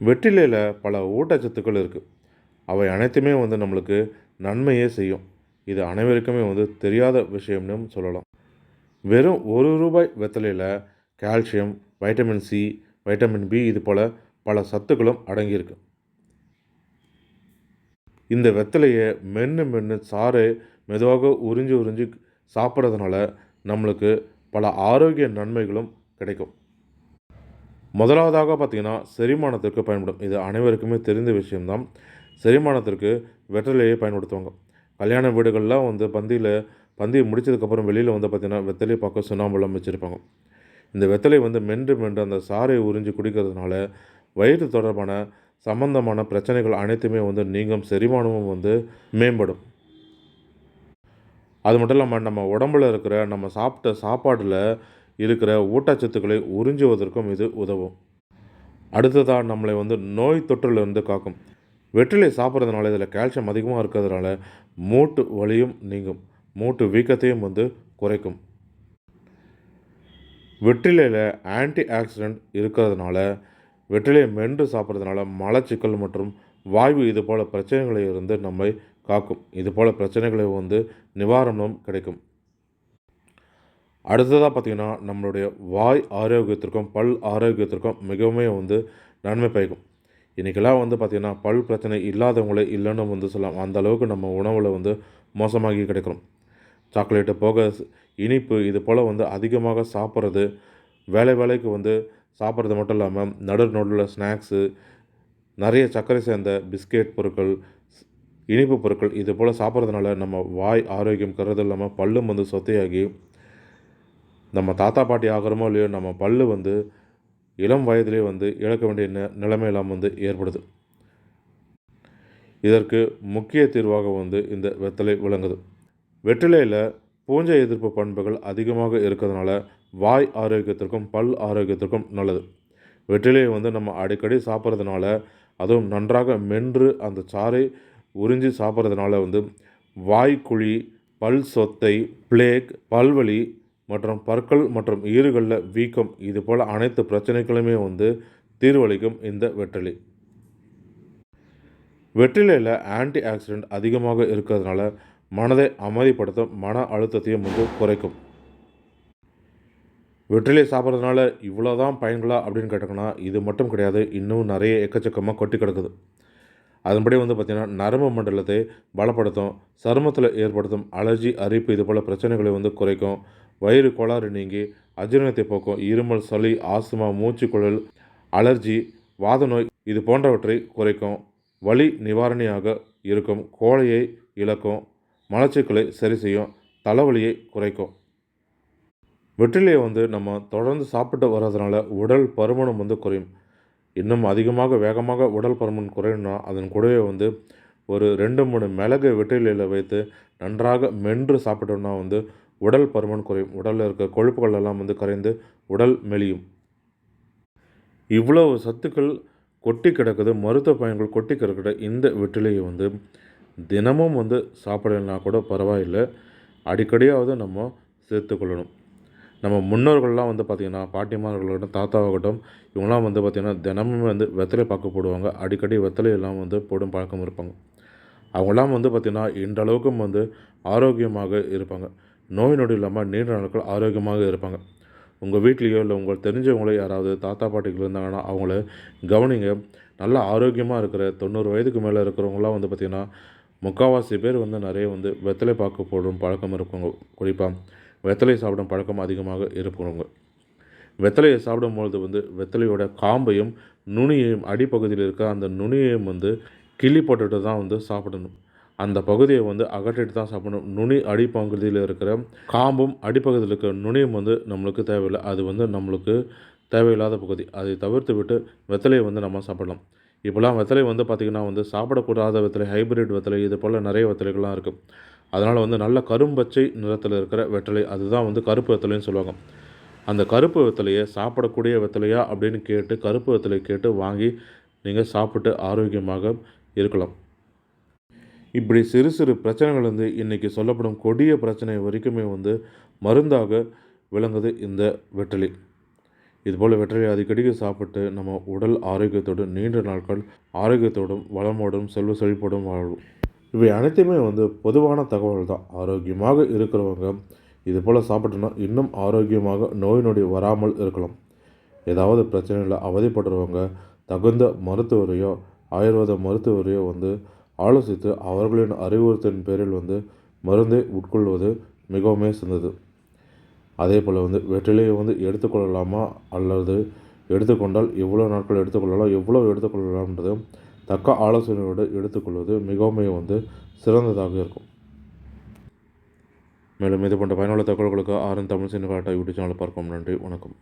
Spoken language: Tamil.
வெற்றிலையில் பல ஊட்டச்சத்துக்கள் இருக்குது. அவை அனைத்துமே வந்து நம்மளுக்கு நன்மையே செய்யும். இது அனைவருக்குமே வந்து தெரியாத விஷயம்னு சொல்லலாம். வெறும் ரூ. 1 வெத்தலையில் calcium, vitamin C, vitamin B இது போல் பல சத்துக்களும் அடங்கியிருக்கு. இந்த வெத்தலையை மென்று மென்று சாறை மெதுவாக உறிஞ்சி உறிஞ்சி சாப்பிட்றதுனால நம்மளுக்கு பல ஆரோக்கிய நன்மைகளும் கிடைக்கும். முதலாவதாக பார்த்திங்கன்னா செரிமானத்திற்கு பயன்படும். இது அனைவருக்குமே தெரிந்த விஷயம்தான். செரிமானத்திற்கு வெற்றிலையை பயன்படுத்துவாங்க. கல்யாண வீடுகள்லாம் வந்து பந்தி முடித்ததுக்கப்புறம் வெளியில் வந்து பார்த்திங்கன்னா வெத்தலை பாக்கு சுண்ணாம்பெல்லாம் வச்சுருப்பாங்க. இந்த வெத்தலை வந்து மென்று மென்று அந்த சாறை உறிஞ்சி குடிக்கிறதுனால வயிறு தொடர்பான சம்பந்தமான பிரச்சனைகள் அனைத்துமே வந்து நீங்கும். செரிமானமும் வந்து மேம்படும். அது மட்டும் இல்லாமல் நம்ம உடம்பில் இருக்கிற நம்ம சாப்பிட்ட சாப்பாட்டில் இருக்கிற ஊட்டச்சத்துக்களை உறிஞ்சுவதற்கும் இது உதவும். அடுத்ததாக நம்மளை வந்து நோய் தொற்றிலிருந்து காக்கும். வெற்றிலை சாப்பிட்றதுனால இதில் கால்சியம் அதிகமாக இருக்கிறதுனால மூட்டு வலியும் நீங்கும். மூட்டு வீக்கத்தையும் வந்து குறைக்கும். வெற்றிலையில் ஆன்டி ஆக்சிடென்ட் இருக்கிறதுனால வெற்றிலையை மென்று சாப்பிட்றதுனால மலச்சிக்கல் மற்றும் வாய்வு இது போல் பிரச்சனைகளை இருந்து நம்மை காக்கும். இது போல் பிரச்சனைகளை வந்து நிவாரணம் கிடைக்கும். அடுத்ததாக பார்த்திங்கன்னா நம்மளுடைய வாய் ஆரோக்கியத்திற்கும் பல் ஆரோக்கியத்திற்கும் மிகவும் வந்து நன்மை பயக்கும். இன்றைக்கெல்லாம் வந்து பார்த்திங்கன்னா பல் பிரச்சனை இல்லாதவங்களே இல்லைன்னு வந்து சொல்லலாம். அந்த அளவுக்கு நம்ம உணவில் வந்து மோசமாகி கிடைக்கிறோம். சாக்லேட்டு போக இனிப்பு இது போல் வந்து அதிகமாக சாப்பிட்றது, வேலைக்கு வந்து சாப்பிட்றது மட்டும் இல்லாமல் நடுவில் ஸ்நாக்ஸு, நிறைய சர்க்கரை சேர்ந்த பிஸ்கெட் பொருட்கள், இனிப்பு பொருட்கள் இது போல் சாப்பிட்றதுனால நம்ம வாய் ஆரோக்கியம் கருது இல்லாமல் பல்லும் வந்து சொத்தையாகி நம்ம தாத்தா பாட்டி ஆகிறோமோ இல்லையோ நம்ம பல் வந்து இளம் வயதிலே வந்து இழக்க வேண்டிய நிலைமையெல்லாம் வந்து ஏற்படுது. இதற்கு முக்கிய தீர்வாக வந்து இந்த வெத்தலை விளங்குது. வெற்றிலையில் பூஞ்சை எதிர்ப்பு பண்புகள் அதிகமாக இருக்கிறதுனால வாய் ஆரோக்கியத்திற்கும் பல் ஆரோக்கியத்திற்கும் நல்லது. வெற்றிலையை வந்து நம்ம அடிக்கடி சாப்பிட்றதுனால அதுவும் நன்றாக மென்று அந்த சாறை உறிஞ்சி சாப்பிட்றதுனால வந்து வாய்க்குழி, பல் சொத்தை, பிளேக், பல்வலி மற்றும் பற்கள் மற்றும் ஈறுகளில் வீக்கம் இது போல் அனைத்து பிரச்சனைகளுமே வந்து தீர்வளிக்கும் இந்த வெற்றிலை. வெற்றிலையில் ஆன்டி ஆக்சிடென்ட் அதிகமாக இருக்கிறதுனால மனதை அமைதிப்படுத்தும், மன அழுத்தத்தையும் வந்து குறைக்கும். வெற்றிலை சாப்பிட்றதுனால இவ்வளோ தான் பயன்களா அப்படின்னு கேட்டோம்னா இது மட்டும் கிடையாது. இன்னும் நிறைய எக்கச்சக்கமாக கொட்டி கிடக்குது. அதன்படி வந்து பார்த்திங்கன்னா நரம்பு மண்டலத்தை பலப்படுத்தும், சருமத்தில் ஏற்படுத்தும் அலர்ஜி, அரிப்பு இது போல் பிரச்சனைகளை வந்து குறைக்கும், வயிறு கோளாறு நீங்கி அஜீரணத்தை போக்கும், இருமல், சளி, ஆஸ்துமா, மூச்சுக்குழல், அலர்ஜி, வாத நோய் இது போன்றவற்றை குறைக்கும், வலி நிவாரணியாக இருக்கும், கோழையை இழக்கும், மலச்சிக்கலை சரி செய்யும், தலைவலியை குறைக்கும். வெற்றிலையை வந்து நம்ம தொடர்ந்து சாப்பிட்டு வர்றதுனால உடல் பருமனும் வந்து குறையும். இன்னும் அதிகமாக வேகமாக உடல் பருமன் குறையணும்னா அதன் கூடவே வந்து ஒரு 2-3 மிளகு வெற்றிலையில் வைத்து நன்றாக மென்று சாப்பிட்டோம்னா வந்து உடல் பருமன் குறையும். உடலில் இருக்க கொழுப்புகள் எல்லாம் வந்து கரைந்து உடல் மெலியும். இவ்வளவு சத்துக்கள் கொட்டி கிடக்குது, மருத்துவ பயன்கள் கொட்டி கிடக்கிற இந்த வெற்றிலையை வந்து தினமும் வந்து சாப்பிடலைன்னா கூட பரவாயில்லை, அடிக்கடியாவது நம்ம சேர்த்துக்கொள்ளணும். நம்ம முன்னோர்கள்லாம் வந்து பார்த்திங்கன்னா பாட்டிமார்களாகட்டும், தாத்தாவாகட்டும், இவங்களாம் வந்து பார்த்திங்கன்னா தினமும் வந்து வெத்தலை பாக்கு போடுவாங்க. அடிக்கடி வெத்தலையெல்லாம் வந்து போடும் பழக்கம் இருப்பாங்க. அவங்களாம் வந்து பார்த்திங்கன்னா இன்றளவுக்கும் வந்து ஆரோக்கியமாக இருப்பாங்க. நோய் நொடி இல்லாமல் நீண்ட நாட்கள் ஆரோக்கியமாக இருப்பாங்க. உங்கள் வீட்லேயோ இல்லை உங்களுக்கு தெரிஞ்சவங்களோ யாராவது தாத்தா பாட்டிகள் இருந்தாங்கன்னா அவங்கள கவனிங்க. நல்லா ஆரோக்கியமாக இருக்கிற 90 வயதுக்கு மேலே இருக்கிறவங்களாம் வந்து பார்த்திங்கன்னா முக்கால்வாசி பேர் வந்து நிறைய வந்து வெத்தலை பாக்கு போடும் பழக்கம் இருப்பாங்க. குறிப்பாக வெத்தலை சாப்பிடும் பழக்கம் அதிகமாக இருக்கிறவங்க. வெத்தலையை சாப்பிடும்பொழுது வந்து வெத்தலையோட காம்பையும் நுனியையும் அடிப்பகுதியில் இருக்க அந்த நுனியையும் வந்து கிள்ளி போட்டுட்டு தான் வந்து சாப்பிடணும். அந்த பகுதியை வந்து அகற்றிட்டு தான் சாப்பிடணும். நுனி அடிப்பகுதியில் இருக்கிற காம்பும் அடிப்பகுதியில் இருக்கிற நுனியும் வந்து நம்மளுக்கு தேவையில்லை. அது வந்து நம்மளுக்கு தேவையில்லாத பகுதி. அதை தவிர்த்து விட்டு வெத்தலையை வந்து நம்ம சாப்பிடலாம். இப்போலாம் வெத்தலை வந்து பார்த்திங்கன்னா வந்து சாப்பிடக்கூடாத வெத்தலை, ஹைப்ரிட் வெத்தலை இது போல் நிறைய வெத்தலைகள்லாம் இருக்குது. அதனால் வந்து நல்ல கரும்பச்சை நிறத்தில் இருக்கிற வெத்தலை அதுதான் வந்து கருப்பு வெத்தலைன்னு சொல்லுவாங்க. அந்த கருப்பு வெத்தலையை சாப்பிடக்கூடிய வெத்தலையா அப்படின்னு கேட்டு கருப்பு வெத்தலை கேட்டு வாங்கி நீங்கள் சாப்பிட்டு ஆரோக்கியமாக இருக்கலாம். இப்படி சிறு சிறு பிரச்சனைகள் வந்து இன்றைக்கி சொல்லப்படும் கொடிய பிரச்சனை வரைக்குமே வந்து மருந்தாக விளங்குது இந்த வெற்றிலை. இதுபோல் வெற்றிலையை அடிக்கடிக்கு சாப்பிட்டு நம்ம உடல் ஆரோக்கியத்தோடு நீண்ட நாட்கள் ஆரோக்கியத்தோடும் வளமோடும் செல்வ செழிப்போடும் வாழும். இவை அனைத்துமே பொதுவான தகவல் தான். ஆரோக்கியமாக இருக்கிறவங்க இதுபோல் சாப்பிட்டோன்னா இன்னும் ஆரோக்கியமாக நோய் நொடி வராமல் இருக்கலாம். ஏதாவது பிரச்சனையில் அவதிப்படுறவங்க தகுந்த மருத்துவரையோ ஆயுர்வேத மருத்துவரையோ ஆலோசித்து அவர்களின் அறிவுறுத்தின் பேரில் மருந்தை உட்கொள்வது மிகவுமே சிறந்தது. அதே போல் வெற்றிலையை எடுத்துக்கொள்ளலாமா அல்லது எடுத்துக்கொண்டால் எவ்வளோ நாட்கள் எடுத்துக்கொள்ளலாம், எவ்வளோ எடுத்துக்கொள்ளலாம்ன்றது தக்க ஆலோசனையோடு எடுத்துக்கொள்வது மிகவும் சிறந்ததாக இருக்கும். மேலும் இது போன்ற பயனுள்ள தகவல்களுக்கு ஆர்என் தமிழ் சினிமா யூடியூப் சேனலை பார்க்கவும். நன்றி, வணக்கம்.